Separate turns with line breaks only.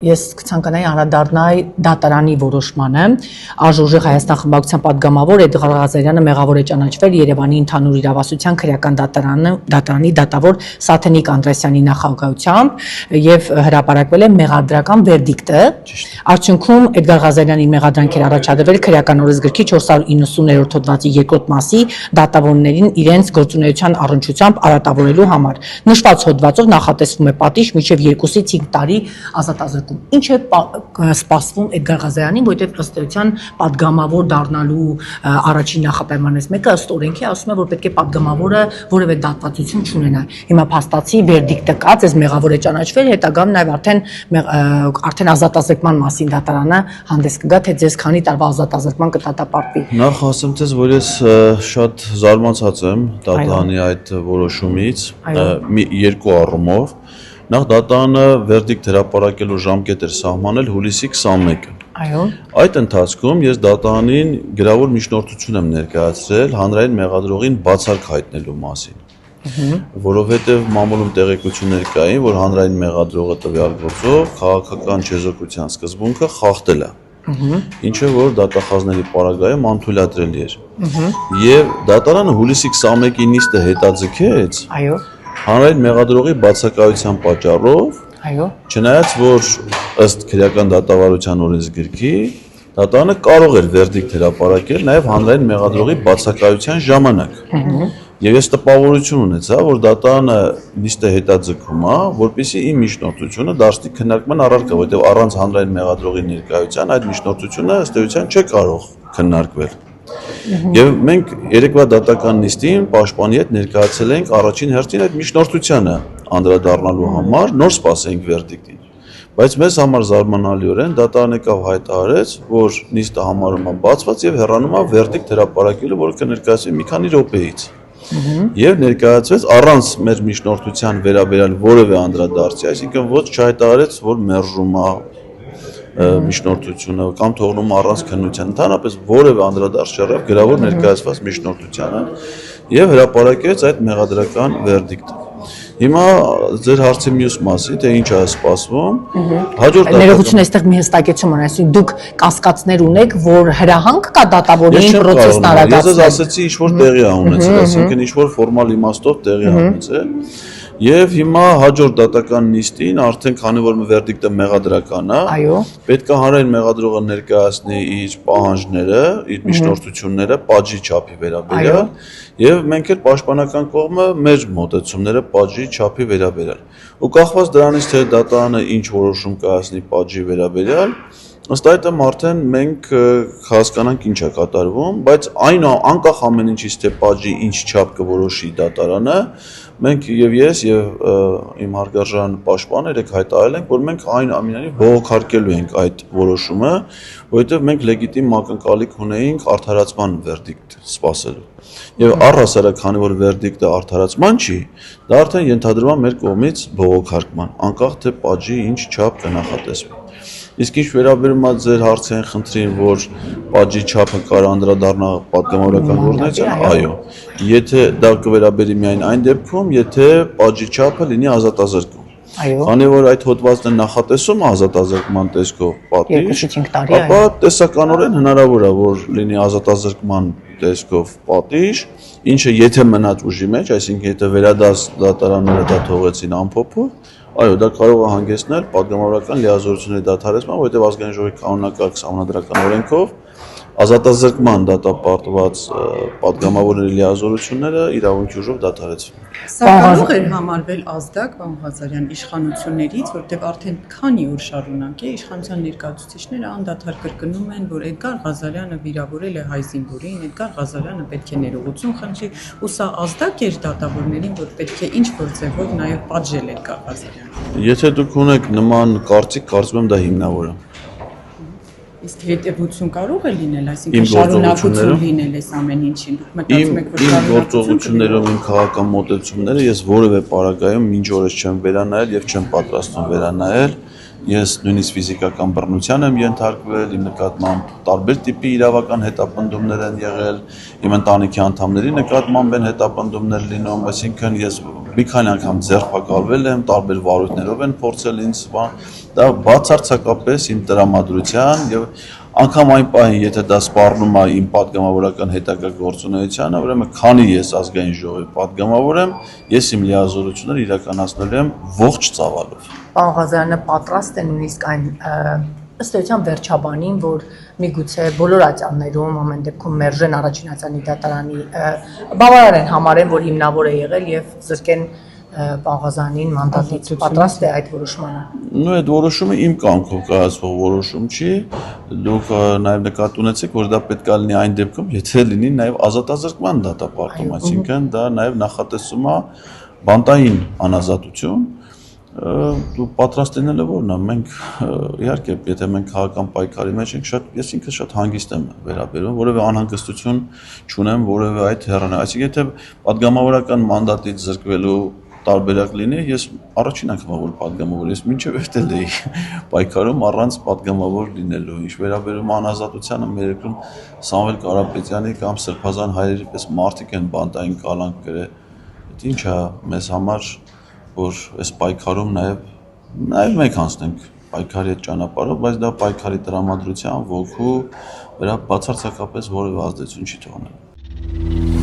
Ես կցանկանայի անդրադառնալ դատարանի որոշմանը, Աժուժի Հայաստան խմբակցության падգամավոր Էդղար Ղազարյանը մեղավոր է ճանաչվել Երևանի ընդհանուր իրավասության քրեական դատարանի դատավոր Սաթենիկ Անդրեասյանի նախագահությամբ եւ հրապարակվել է մեղադրական վերդիկտը։ Արդյունքում Էդգար Ղազարյանին մեղադրանք էր առաջադրվել քրեական օրենսգրքի 490-րդ հոդվածի 2-րդ մասի դատավորներին իրենց գործունեության առնչությամբ արատավորելու համար։ Նշված հոդվածով նախատեսվում է պատիժ մինչեւ 2-ից 5 տարի ազատազրկում։ Ինչ է սպասվում Էդգար Ղազարյանին, որտեղ ըստ էության падգամավոր դառնալու առաջին նախապայմաններից մեկը ըստ օրենքի ասում է, որ պետք է падգամավորը որևէ դատվածություն չունենա։ Հիմա փաստացի վերդիկտը կա, ձեզ մեղավոր է ճանաչվել, հետագայում նաև արդեն ազատազրկման մասին դատարանը հանդես կգա, թե ձեզ քանի տարվա ազատազրկման կդատապարտվի։
Նախ ասեմ ձեզ, որ ես շատ զարմացած եմ դատարանի այդ որոշումից երկու առումով։ Նախ դատարանը վերդիկտ հրապարակելու ժամկետ էր սահմանել հուլիսի 21-ը։
Այո։
Այդ ընթացքում ես դատարանին գրավոր միջնորդություն եմ ներկայացրել հանրային մեղադրողին բացառք հայտնելու մասին։ Որովհետև մամուլում տեղեկություններ կային, որ հանրային մեղադրողը տվյալ գործով քաղաքական չեզոքության սկզբունքը խախտել է։ Ինչը որ դատախազների պարագայում անթույլատրելի էր։ Եվ դատարանը հուլիսի 21-ի նիստը հետաձգեց։
Այո։
Հանրային մեղադրողի բացակայության պատճառով,
այո,
չնայած որ ըստ քրեական դատավարության օրենսգրքի դատարանը կարող էր վերդիկտ հրապարակել նաև հանրային մեղադրողի բացակայության ժամանակ։ Եվ ես տպավորություն ունեցա, որ դատարանը նիստը հետաձգում է, որպեսզի իմ միջնորդությունը դարձնի քննարկման առարկա, որտեղ առանց հանրային մեղադրողի ներկայության այդ միջնորդությունը ըստ էության չէ կարող քննարկվել։ Եվ մենք երեկվա դատական նիստին պաշտպանի հետ ներկայացել ենք առաջին հերթին այդ միջնորդությանը անդրադառնալու համար, նոր սպասենք վերդիկտին։ Բայց մեզ համար զարմանալիորեն դատարանը եկավ հայտարարեց, որ նիստը համարում է բացված եւ հեռանում է վերդիկտ հրապարակելու, որը կներկայացվի մի քանի րոպեից։ Եվ ներկայացվեց առանց մեր միջնորդության վերաբերյալ որևէ անդրադարձի, այսինքն ոչ չհայտարարեց, որ մերժում է միջնորդությունը կամ թողնում առանց քննության, ընդհանրապես որևէ անդրադարձ չեղավ գրավոր ներկայացված միջնորդությանը եւ հրապարակեց այդ մեղադրական վերդիկտը։ Հիմա ձեր հարցի մյուս մասի, թե ինչ է սպասվում, հաջորդ
ներողություն այստեղ մի հստակեցում ունեմ, այսինքն դուք կասկածներ ունեք, որ հրահանգ կա դատավորին պրոցեսն արագացնել։
Ես ասացի ինչ որ տեղի է ունեցել, այսինքն ինչ որ ֆորմալ իմաստով տեղի է ունեցել։ Եվ հիմա հաջորդ դատական նիստին արդեն քանի որ վերդիկտը մեղադրական է, պետք է հանրային մեղադրողը ներկայացնի իր պահանջները, իր միջնորդությունները պատժի չափի վերաբերյալ, եւ մենք էլ պաշտպանական կողմը մեր մոտեցումները պատժի չափի վերաբերյալ։ Ու կախված դրանից թե դատարանը ինչ որոշում կայացնի պատժի վերաբերյալ, ըստ այդմ արդեն մենք հասկանանք ինչ է կատարվում, բայց անկախ ամեն ինչից թե պատժի ինչ չափ կորոշի դատարանը, մենք եւ ես եւ իմ հարգարժան պաշտպանը երեք հայտարարել ենք, որ մենք այն ամենայնիվ բողոքարկելու ենք այդ որոշումը, որովհետեւ մենք լեգիտիմ ակնկալիք ունեինք արդարացման վերդիկտ սպասելու։ Եվ առհասարակ քանի որ վերդիկտը արդարացման չի, դա արդեն ենթադրվում է մեր կողմից բողոքարկման, անկախ թե պատժի ինչ չափ կնախատեսվի։ Իսկ ինչ վերաբերում է ձեր հարցային խնդրին, որ պատժի չափը կարող անդրադառնա պատգամավորական գործունեության, այո, եթե դա կվերաբերի միայն այն դեպքում, եթե պատժի չափը լինի ազատազրկում։ Քանի որ այդ հոդվածն է նախատեսում ազատազրկման տեսքով պատիժ, ապա տեսականորեն հնարավոր է, որ լինի ազատազրկման տեսքով պատիժ, ինչը եթե մնաց ուժի մեջ, այսինքն եթե վերադաս դատարանները դա թողեցին ամփոփով, այո, դա կարող է հանգեցնել պատգամավորական լիազորությունների դադարեցման, որովհետև ազգային ժողովի կանոնակարգ սահմանադրական օրենքով ազատազրկման դատապարտված պատգամավորների լիազորությունները իրավունքի ուժով դադարեցվում։
Սա կարող էր համարվել ազդակ, պարոն Ղազարյան, իշխանություններից, որտեղ արդեն քանի օր շարունակ է իշխանության ներկայացուցիչները անդադար կրկնում են, որ Էդգար Ղազարյանը վիրավորել է հայ զինվորին, Էդգար Ղազարյանը պետք է ներողություն խնդրի, ու սա ազդակ էր դատավորներին, որ պետք է ինչ-որ ձևով նաև պատժել Էդգար Ղազարյանին։
Եթե դուք ունեք նման կարծիք, կարծում եմ դա հիմնավոր է։
Իսկ հետևություն կարող է լինել, այսինքն շարունակություն լինել այս ամեն ինչին։ Դուք մտածում եք, որ
իմ գործողություններով, իմ քաղաքական մոտեցումները ես որևէ պարագայում մինչ օրս չեմ վերանայել եւ չեմ պատրաստվում վերանայել։ Ես նույնիսկ ֆիզիկական բռնության եմ ենթարկվել, իմ նկատմամբ տարբեր տիպի իրավական հետապնդումներ են եղել, իմ ընտանիքի անդամների նկատմամբ են հետապնդումներ լինում, այսինքն ես մի քանի անգամ ձերբակալվել եմ, տարբեր վարույթներով են փորձել ինձ, դա բացարձակապես իմ տրամադրության եւ անգամ այն պահին, եթե դա սպառնում է իմ պատգամավորական հետագա գործունեությանը, ուրեմն քանի ես ազգային ժողովի պատգամավոր եմ, ես իմ լիազորությունները իրականացնելու եմ ողջ ծավալով։
Պարոն Ղազարյանը պատրաստ է նույնիսկ այն ըստ էության վերջաբանին, որ միգուցե բոլոր ատյաններում ամեն դեպքում մերժեն առաջին ատյանի դատարանի բավարար են համարեն, որ հիմնավոր է եղել եւ զրկեն պարոն Ղազարյանին մանդատից, պատրաստ է այդ որոշմանը։
Նո, այդ որոշումը իմ կամքով կայացվող որոշում չի, դուք նաև նկատի ունեցեք, որ դա պետք է լինի այն դեպքում, եթե լինի նաև ազատազրկման դատապարտում, այսինքն դա նաև նախատեսում է բանտային անազատություն, դու պատրաստ լինելը որն է, մենք իհարկե, եթե մենք քաղաքական պայքարի մեջ ենք, ես ինքս շատ հանգիստ եմ վերաբերվում, որևէ անհանգստություն չունեմ, որևէ այդ հեռանա, այսինքն եթե պատգամավորական մանդատից զրկվելու տարբերակ լինի, ես առաջին անգամ որ պատգամավոր ես, մինչև էլ էի պայքարում առանց պատգամավոր լինելու, ինչ վերաբերում անազատությանը, մեր երկրում Սամվել Կարապետյանի կամ Սրբազան հայերի պես մարդիկ են բանտային կալանք գրել, դա ինչ է մեզ համար, որ այս պայքարում նաև մենք անցնենք պայքարի այդ ճանապարհով, բայց դա պայքարի տրամադրության ոգու վրա բացարձակապես որևէ ազդեցություն չի թողնելու։